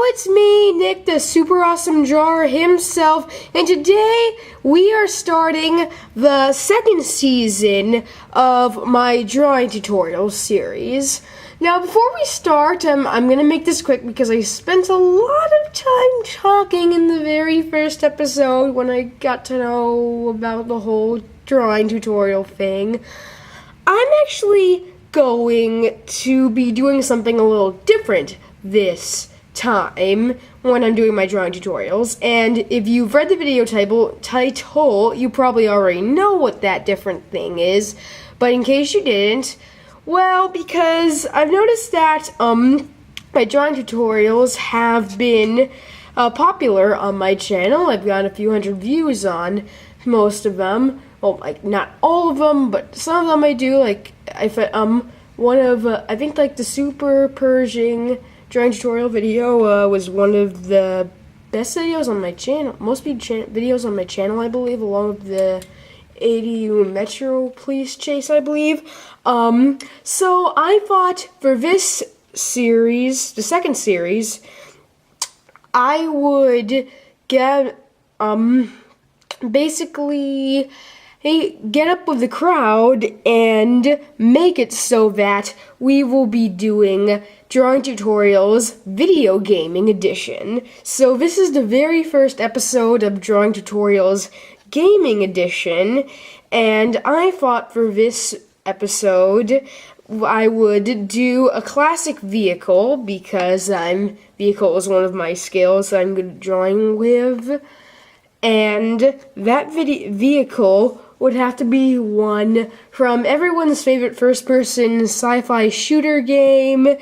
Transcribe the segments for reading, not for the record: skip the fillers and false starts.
it's me, Nick, the super awesome drawer himself, and today we are starting the second season of my drawing tutorial series. Now, before we start, I'm going to make this quick because I spent a lot of time talking in the very first episode when I got to know about the whole drawing tutorial thing. I'm actually going to be doing something a little different this time when I'm doing my drawing tutorials, and if you've read the video title, you probably already know what that different thing is, but in case you didn't, well, because I've noticed that my drawing tutorials have been popular on my channel. I've got a few hundred views on most of them. Well, like, not all of them, but some of them I do. Like, I think like the Super Pershing drawing tutorial video was one of the best videos on my channel. Most videos on my channel, I believe, along with the ADU Metro Police Chase, I believe. So I thought for this series, the second series, I would get, basically, get up with the crowd and make it so that we will be doing Drawing Tutorials Video Gaming Edition. So this is the very first episode of Drawing Tutorials Gaming Edition, and I thought for this episode I would do a classic vehicle because vehicle is one of my skills that I'm good at drawing with, and that vehicle would have to be one from everyone's favorite first-person sci-fi shooter game,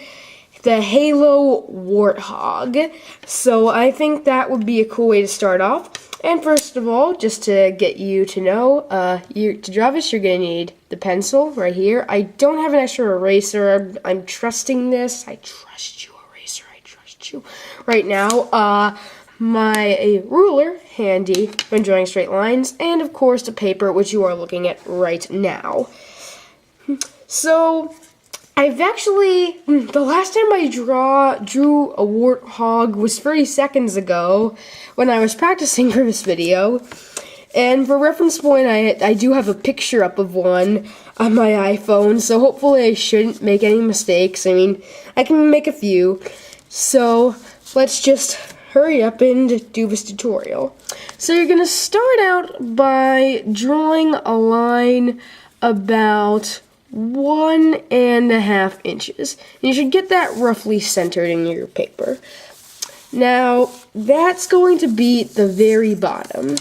the Halo Warthog. So I think that would be a cool way to start off. And first of all, just to get you to know, to draw this, you're going to need the pencil right here. I don't have an extra eraser. I'm trusting this. I trust you, eraser. I trust you. Right now, my ruler handy when drawing straight lines, and of course the paper, which you are looking at right now. So I've actually, the last time I drew a warthog was 30 seconds ago when I was practicing for this video. And for reference point, I do have a picture up of one on my iPhone, so hopefully I shouldn't make any mistakes. I mean, I can make a few. So let's just hurry up and do this tutorial. So you're going to start out by drawing a line about 1.5 inches. And you should get that roughly centered in your paper. Now, that's going to be the very bottom.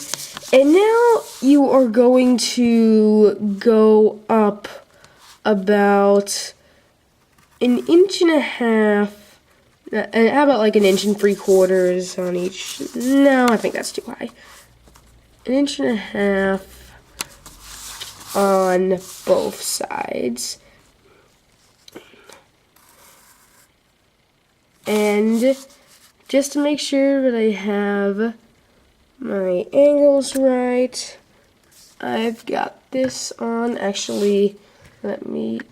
And now you are going to go up about 1.5 inches. How about like 1 3/4 inches on each? No, I think that's too high. 1.5 inches on both sides. And just to make sure that I have my angles right, I've got this on. Actually, I'm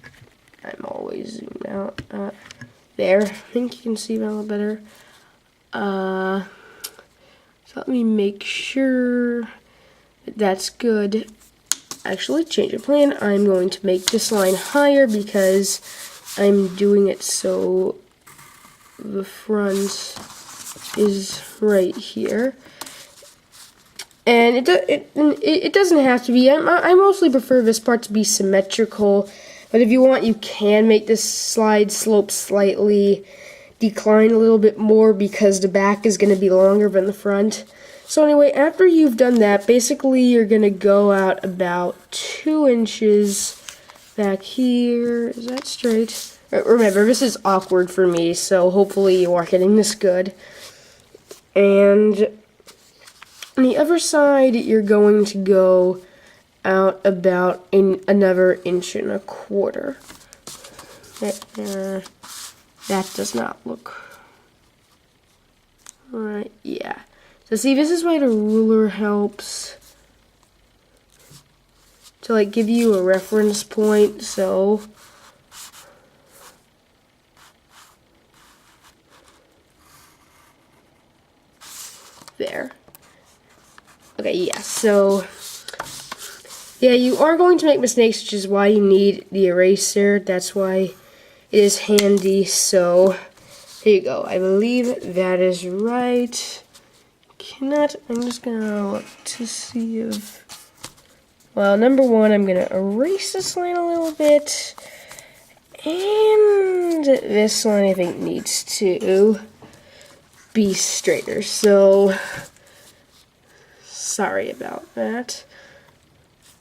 always zoomed out. There, I think you can see that a little better. So let me make sure that that's good. Actually, change of plan. I'm going to make this line higher because I'm doing it so the front is right here. And it doesn't have to be. I mostly prefer this part to be symmetrical. But if you want, you can make this slide slope slightly decline a little bit more because the back is going to be longer than the front. So anyway, after you've done that, basically you're going to go out about 2 inches back here. Is that straight? Remember, this is awkward for me, so hopefully you are getting this good. And on the other side, you're going to go out about another 1.25 inches. That does not look right. Yeah. So see, this is why the ruler helps to like give you a reference point. So there. Okay, yeah, so yeah, you are going to make mistakes, which is why you need the eraser. That's why it is handy. So here you go. I believe that is right. I'm just gonna look to see if, well, number one, I'm gonna erase this line a little bit, and this one I think needs to be straighter, so sorry about that.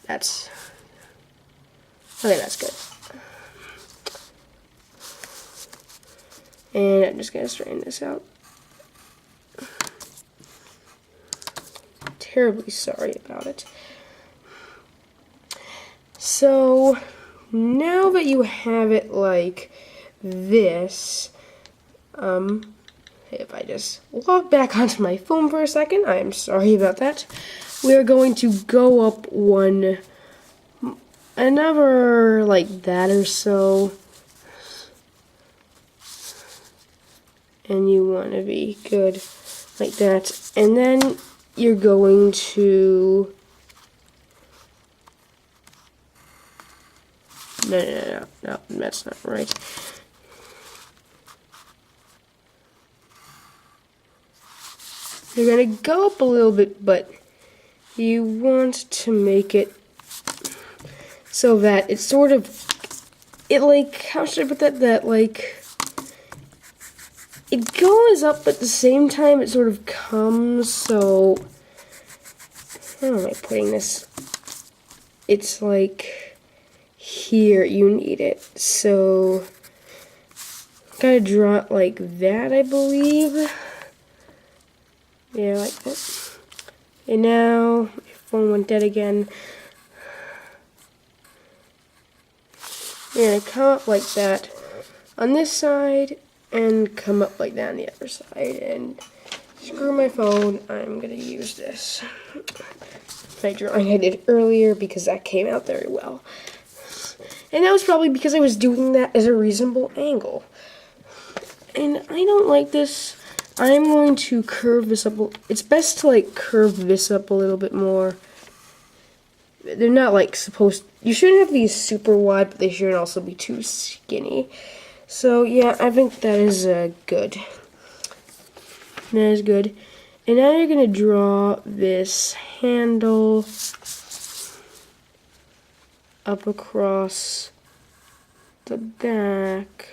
That's okay, that's good. And I'm just gonna straighten this out. Terribly sorry about it. So now that you have it like this, if I just log back onto my phone for a second, I'm sorry about that. We are going to go up another like that or so. And you want to be good like that. And then you're going to, no, that's not right. You're going to go up a little bit, but you want to make it so that it's sort of, how should I put that, it goes up, but at the same time it sort of comes, so, how am I putting this? It's like, here, you need it, so, gotta draw it like that, I believe. Yeah, like that. And now, my phone went dead again. You're gonna come up like that on this side, and come up like that on the other side, and screw my phone, I'm gonna use this. My drawing I did earlier, because that came out very well. And that was probably because I was doing that as a reasonable angle. And I don't like this. I'm going to curve this up. It's best to curve this up a little bit more. They're not you shouldn't have these super wide, but they shouldn't also be too skinny. So yeah, I think that is good. That is good. And now you're gonna draw this handle up across the back.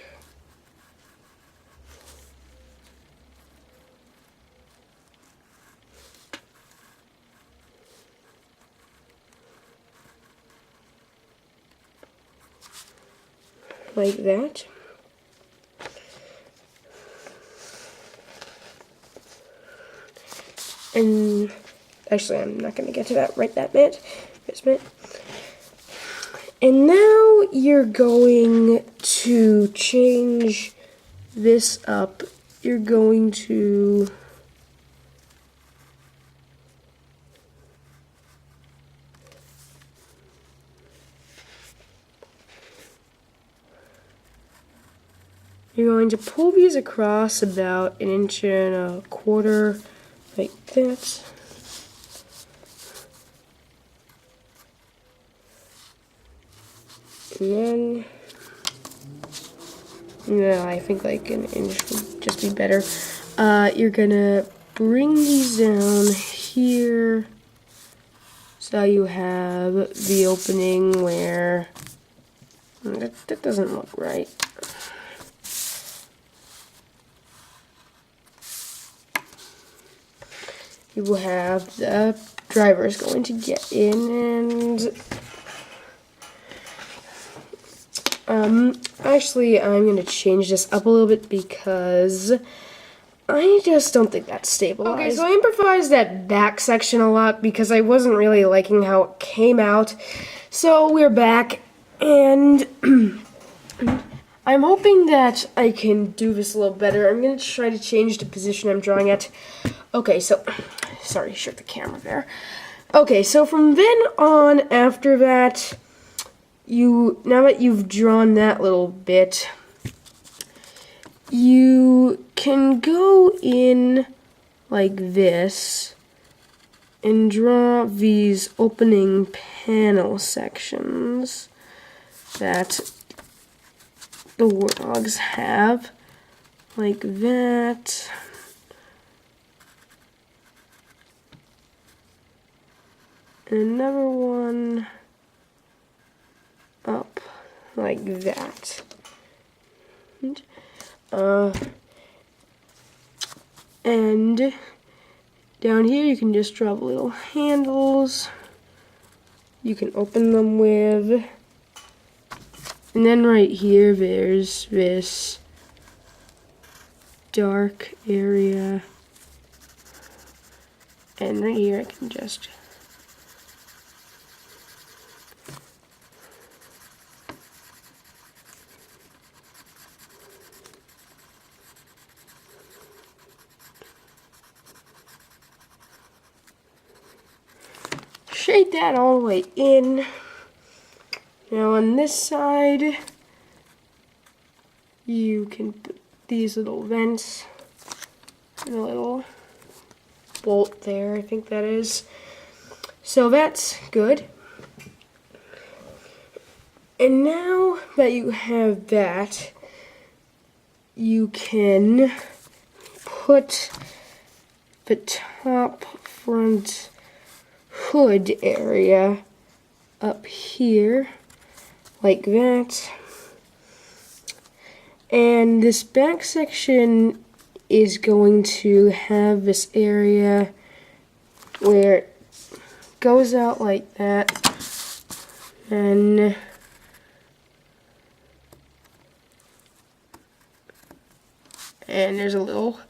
Like that. And actually, I'm not going to get to that right that minute. Just a minute. And now you're going to change this up. You're going to pull these across about 1.25 inches, like that. And then, no, I think 1 inch would just be better. You're gonna bring these down here, so you have the opening where, that doesn't look right. You will have the driver's going to get in, and actually I'm going to change this up a little bit because I just don't think that's stabilized. Okay, so I improvised that back section a lot because I wasn't really liking how it came out. So we're back, and I'm hoping that I can do this a little better. I'm going to try to change the position I'm drawing at. Okay, so, sorry, shut the camera there. Okay, so from then on, after that, now that you've drawn that little bit, you can go in like this and draw these opening panel sections that the warthogs have, like that. And another one up like that. And down here you can just draw little handles you can open them with. And then right here there's this dark area. And right here I can just shade that all the way in. Now on this side, you can put these little vents and a little bolt there, I think that is. So that's good. And now that you have that, you can put the top front hood area up here like that, and this back section is going to have this area where it goes out like that, and there's a little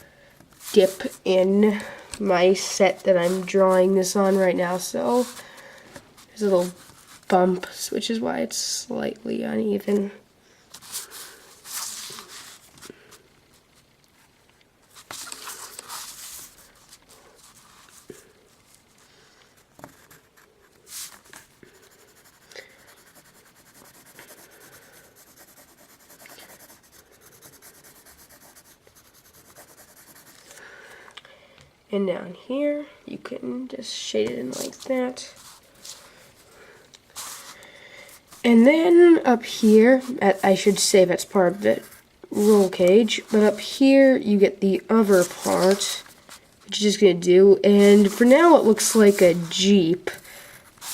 dip in my set that I'm drawing this on right now, so there's a little bump, which is why it's slightly uneven. And down here, you can just shade it in like that. And then up here, I should say that's part of the roll cage, but up here you get the other part, which is just going to do. And for now it looks like a Jeep,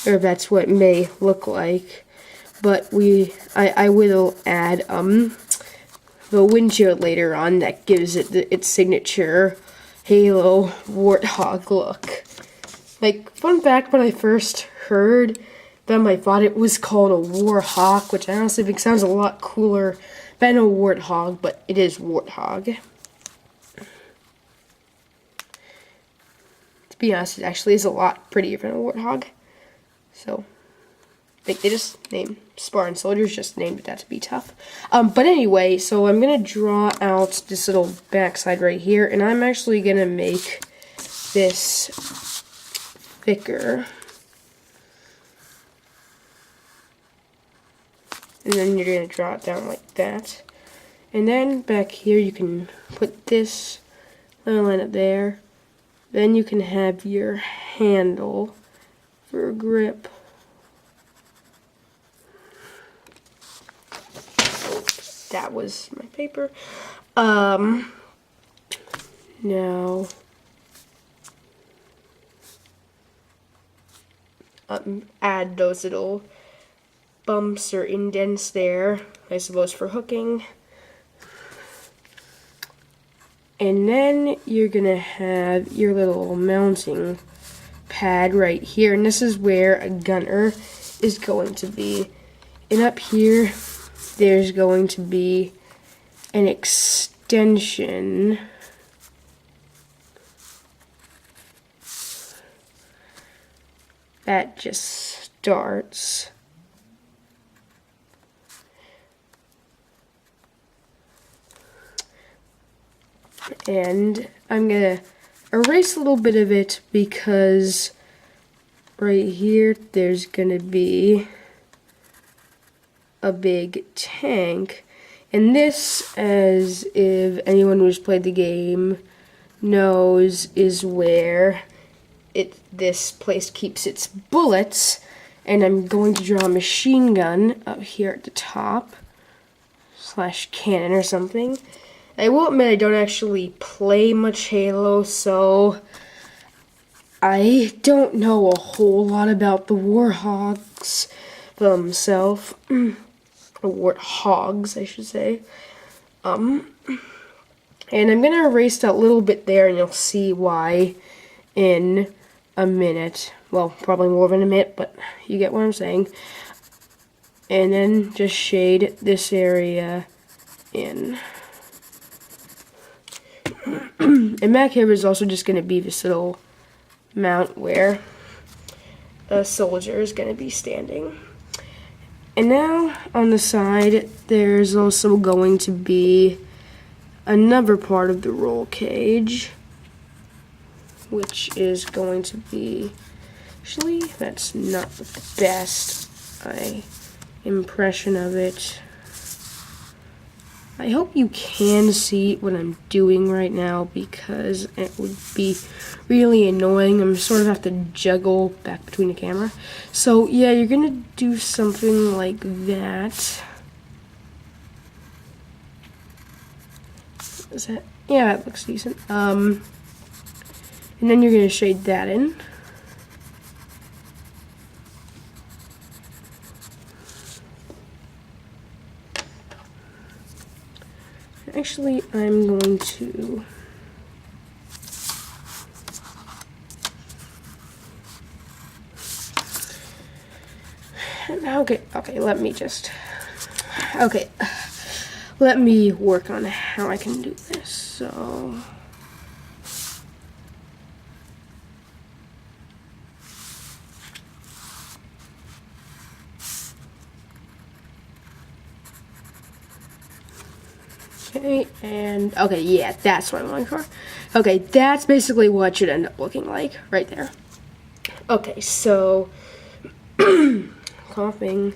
or that's what it may look like. But I will add the windshield later on that gives it its signature Halo Warthog look. Like, fun fact, when I first heard them, I thought it was called a Warhawk, which I honestly think sounds a lot cooler than a Warthog, but it is Warthog. To be honest, it actually is a lot prettier than a Warthog. So, they just named Spartan Soldiers, just named it that to be tough. But anyway, so I'm going to draw out this little backside right here, and I'm actually going to make this thicker. And then you're going to draw it down like that. And then back here you can put this little line up there. Then you can have your handle for grip. That was my paper. Now add those little bumps or indents there, I suppose, for hooking. And then you're gonna have your little mounting pad right here, and this is where a gunner is going to be. And up here there's going to be an extension that just starts. And I'm gonna erase a little bit of it because right here there's gonna be a big tank, and this, as if anyone who's played the game nose is where this place keeps its bullets, and I'm going to draw a machine gun up here at the top, / cannon or something. I will admit I don't actually play much Halo, so I don't know a whole lot about the Warthogs themselves. Warthogs, I should say. And I'm gonna erase that little bit there, and you'll see why in a minute. Well, probably more than a minute, but you get what I'm saying. And then just shade this area in. And back here is also just gonna be this little mount where a soldier is gonna be standing. And now on the side, there's also going to be another part of the roll cage, which is going to be, actually, that's not the best impression of it. I hope you can see what I'm doing right now, because it would be really annoying. I'm sort of have to juggle back between the camera. So yeah, you're gonna do something like that. Is that? Yeah, that looks decent. And then you're gonna shade that in. Actually, I'm going to let me work on how I can do this. So okay, and okay, yeah, that's what I'm looking for. Okay, that's basically what it should end up looking like right there. Okay, so coughing.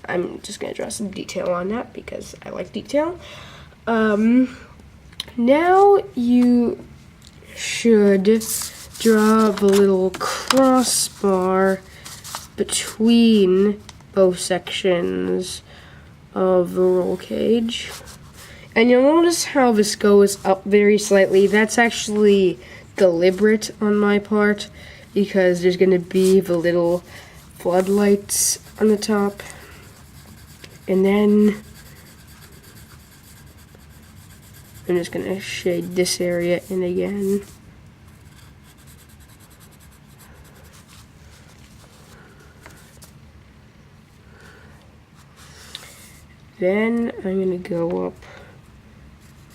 I'm just gonna draw some detail on that because I like detail. Now you should draw the little crossbar between both sections of the roll cage. And you'll notice how this goes up very slightly. That's actually deliberate on my part, because there's gonna be the little floodlights on the top. And then I'm just gonna shade this area in again. Then I'm gonna go up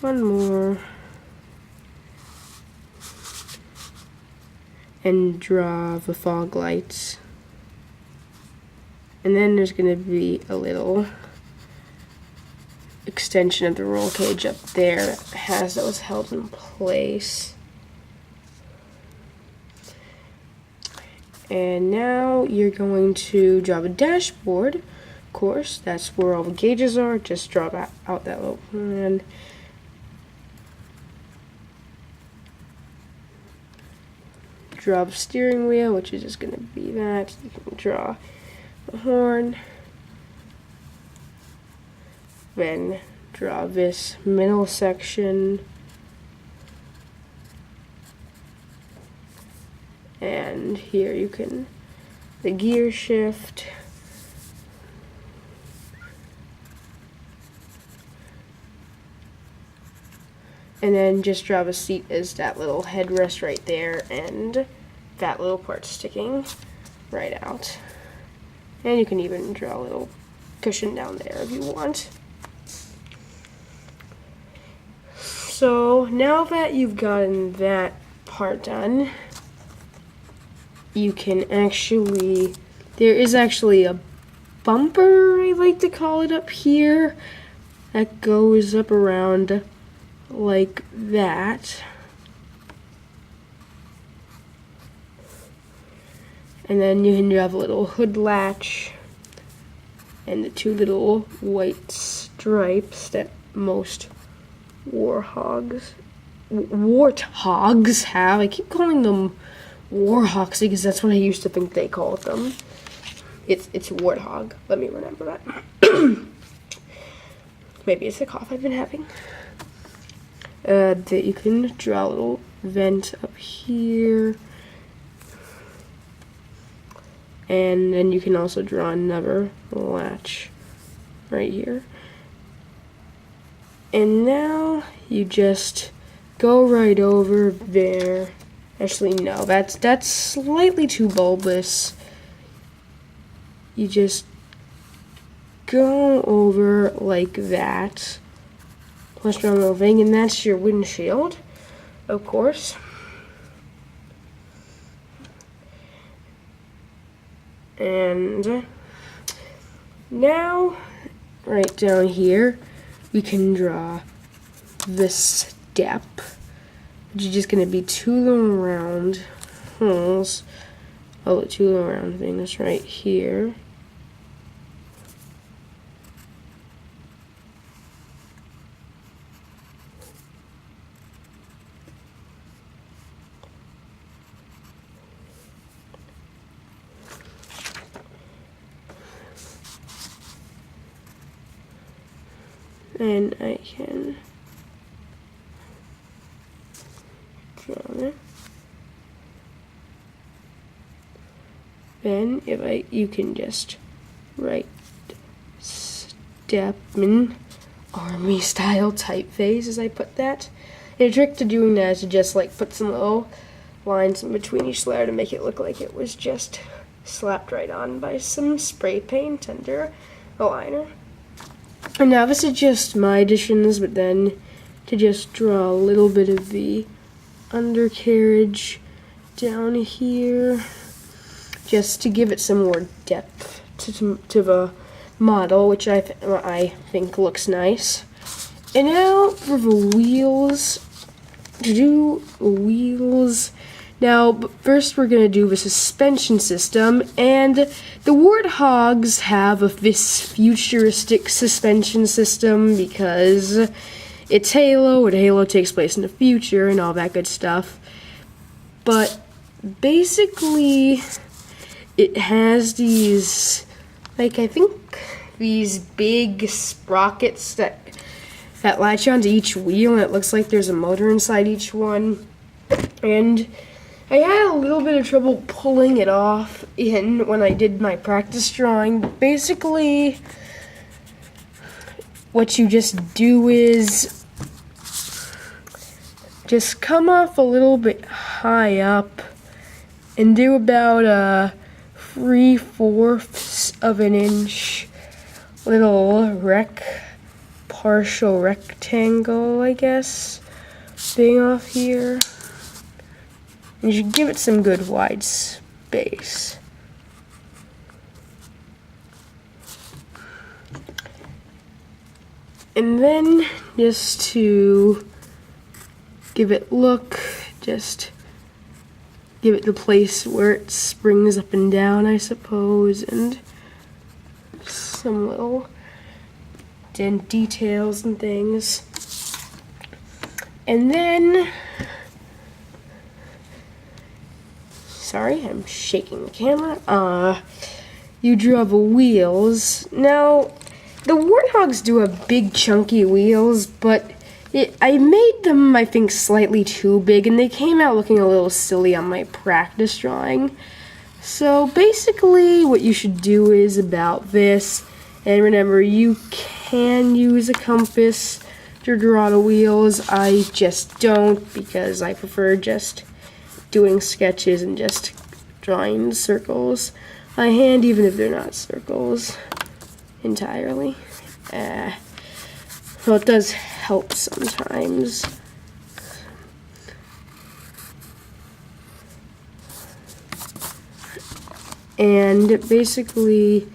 one more and draw the fog lights. And then there's gonna be a little extension of the roll cage up there that has those held in place. And now you're going to draw the dashboard. Of course, that's where all the gauges are. Just draw that out that little plan. Draw the steering wheel, which is just going to be that. You can draw the horn. Then draw this middle section. And here you can, the gear shift. And then just draw the seat as that little headrest right there, and that little part sticking right out. And you can even draw a little cushion down there if you want. So now that you've gotten that part done, you can actually, there is actually a bumper, I like to call it, up here that goes up around like that. And then you can have a little hood latch and the two little white stripes that most Warthogs warthogs have. I keep calling them warhawks because that's what I used to think they called them. It's warthog. Let me remember that. Maybe it's a cough I've been having. That you can draw a little vent up here. And then you can also draw another latch right here. And now you just go right over there. Actually, no, that's slightly too bulbous. You just go over like that. Plus draw a little thing, and that's your windshield, of course. And now, right down here, we can draw the step, which is just going to be two little round holes. Oh, two little round things right here. And I can draw it. Then you can just write Stepman army style typeface as I put that. And a trick to doing that is to just like put some little lines in between each letter to make it look like it was just slapped right on by some spray paint under a liner. And now this is just my additions, but then to just draw a little bit of the undercarriage down here, just to give it some more depth to the model, which I think looks nice. And now for the wheels, to do wheels. Now, first we're going to do the suspension system, and the Warthogs have this futuristic suspension system because it's Halo, and Halo takes place in the future and all that good stuff. But basically, it has these, like, I think these big sprockets that latch onto each wheel, and it looks like there's a motor inside each one. And I had a little bit of trouble pulling it off when I did my practice drawing. But basically, what you just do is just come off a little bit high up and do about a 3/4 of an inch little partial rectangle, I guess, thing off here. And you should give it some good wide space. And then, just to give it look, just give it the place where it springs up and down, I suppose, and some little details and things. And then, sorry, I'm shaking the camera. You draw the wheels. Now, the Warthogs do have big chunky wheels, but I made them, I think, slightly too big, and they came out looking a little silly on my practice drawing. So basically, what you should do is about this, and remember, you can use a compass to draw the wheels. I just don't, because I prefer just doing sketches and just drawing circles by hand, even if they're not circles entirely. Well, it does help sometimes. And basically,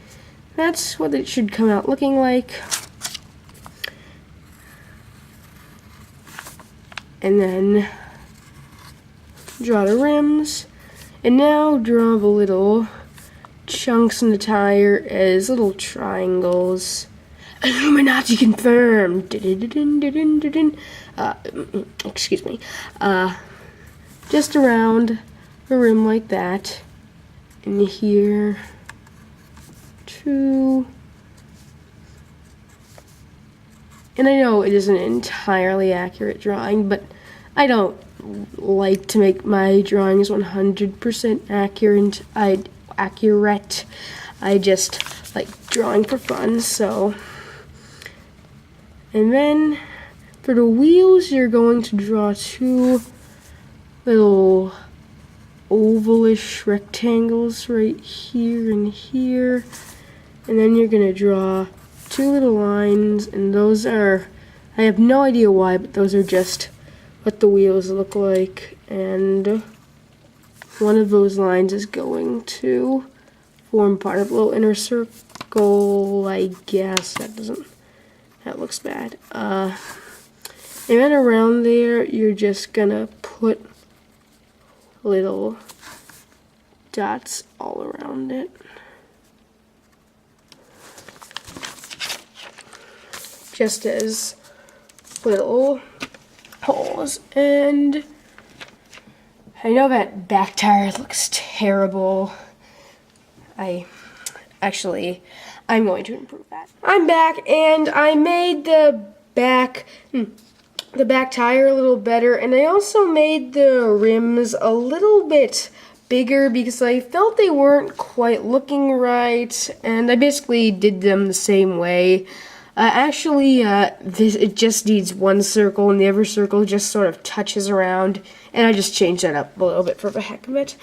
that's what it should come out looking like. And then draw the rims. And now draw the little chunks in the tire as little triangles. Illuminati confirmed. Excuse me. Just around a rim like that. And here, 2. And I know it isn't an entirely accurate drawing, but I don't like to make my drawings 100% accurate. I just like drawing for fun, so. And then for the wheels, you're going to draw 2 little ovalish rectangles right here and here. And then you're going to draw 2 little lines, and those are, I have no idea why, but those are just what the wheels look like. And one of those lines is going to form part of a little inner circle, I guess. That looks bad. And then around there, you're just gonna put little dots all around it. Just as little holes. And I know that back tire looks terrible. I'm going to improve that. I'm back, and I made the back tire a little better, and I also made the rims a little bit bigger because I felt they weren't quite looking right, and I basically did them the same way. It just needs one circle, and the other circle just sort of touches around, and I just changed that up a little bit for the heck of it.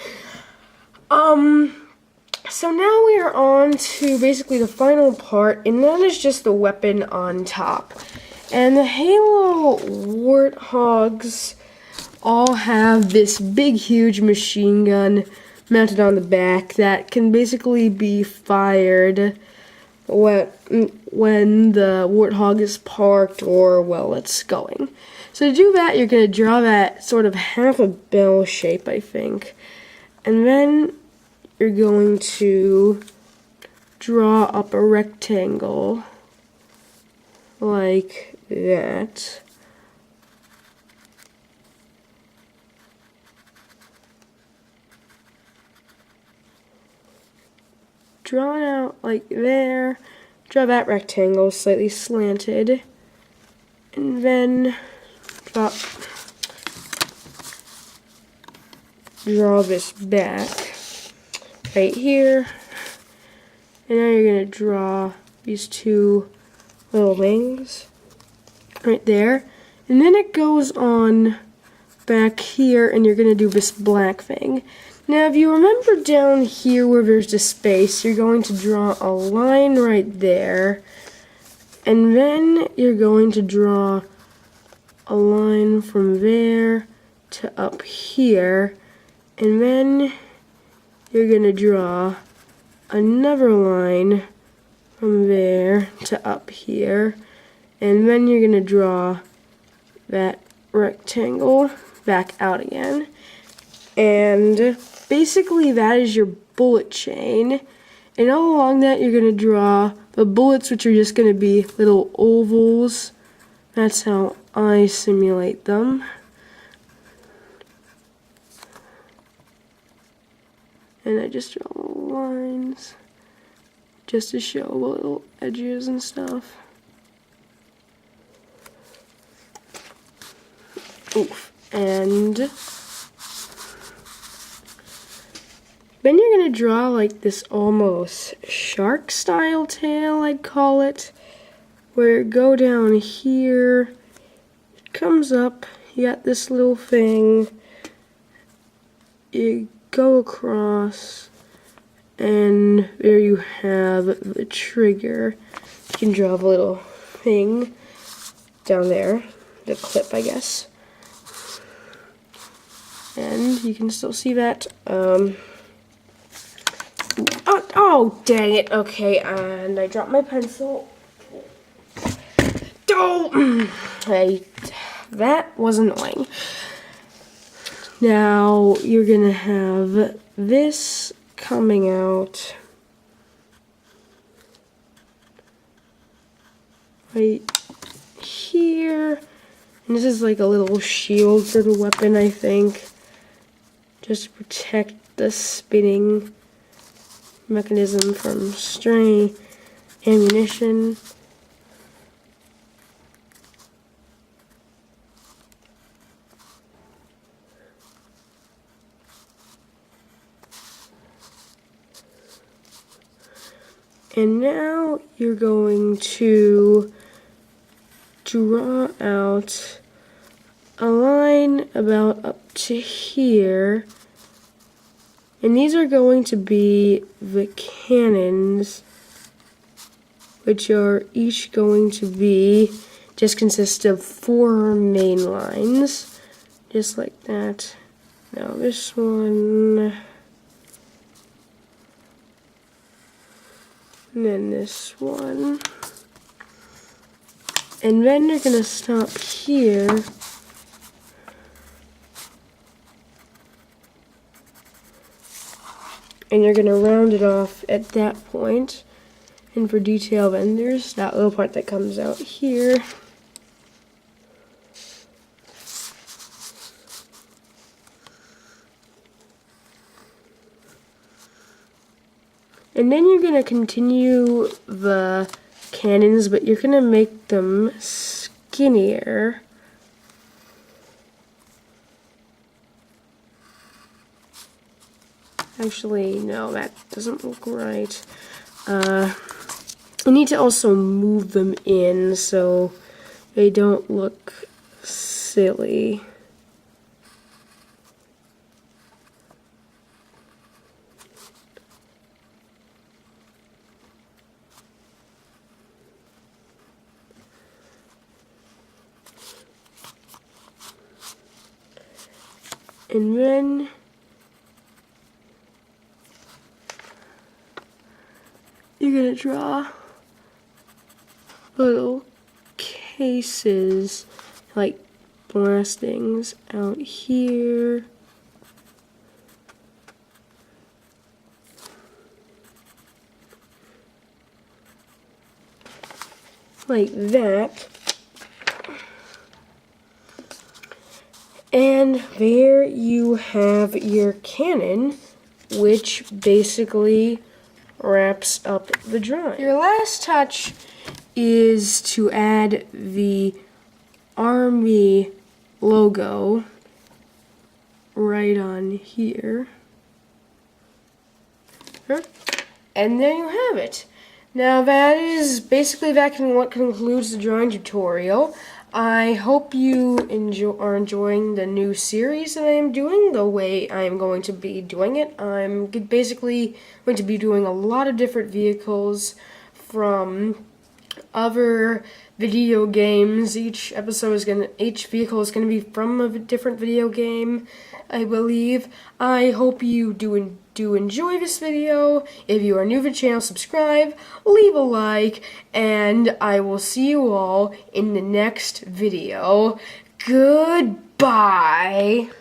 So now we are on to basically the final part, and that is just the weapon on top. And the Halo Warthogs all have this big, huge machine gun mounted on the back that can basically be fired when the Warthog is parked or, well, it's going. So to do that, you're going to draw that sort of half a bell shape, I think. And then you're going to draw up a rectangle like that. Draw it out like there. Draw that rectangle slightly slanted. And then draw this back right here. And now you're going to draw these 2 little wings right there. And then it goes on back here, and you're going to do this black thing. Now, if you remember down here where there's the space, you're going to draw a line right there. And then you're going to draw a line from there to up here. And then you're going to draw another line from there to up here. And then you're going to draw that rectangle back out again. And basically that is your bullet chain. And all along that you're going to draw the bullets, which are just going to be little ovals. That's how I simulate them. And I just draw lines just to show the little edges and stuff. Oof. And then you're going to draw like this almost shark style tail, I'd call it, where it go down here, it comes up, you got this little thing, you go across, and there you have the trigger. You can draw a little thing down there, the clip, I guess. And you can still see that. Oh, dang it. Okay, and I dropped my pencil. Oh, that was annoying. Now, you're going to have this coming out right here. And this is like a little shield for the weapon, I think, just to protect the spinning mechanism from stray ammunition. And now you're going to draw out a line about up to here. And these are going to be the cannons, which are each going to be, just consist of 4 main lines, just like that. Now this one, and then this one. And then you're gonna stop here. And you're gonna round it off at that point. And for detail, then there's that little part that comes out here. And then you're gonna continue the cannons, but you're gonna make them skinnier. Actually, no, that doesn't look right. You need to also move them in so they don't look silly. And then you're gonna draw little cases, like blastings out here. Like that. And there you have your cannon, which basically wraps up the drawing. Your last touch is to add the Army logo right on here. And there you have it. Now that is basically what concludes the drawing tutorial. I hope you are enjoying the new series that I am doing, the way I am going to be doing it. I'm basically going to be doing a lot of different vehicles from other video games. Each vehicle is gonna be from a different video game, I believe. I hope you do enjoy this video. If you are new to the channel, subscribe, leave a like, and I will see you all in the next video. Goodbye.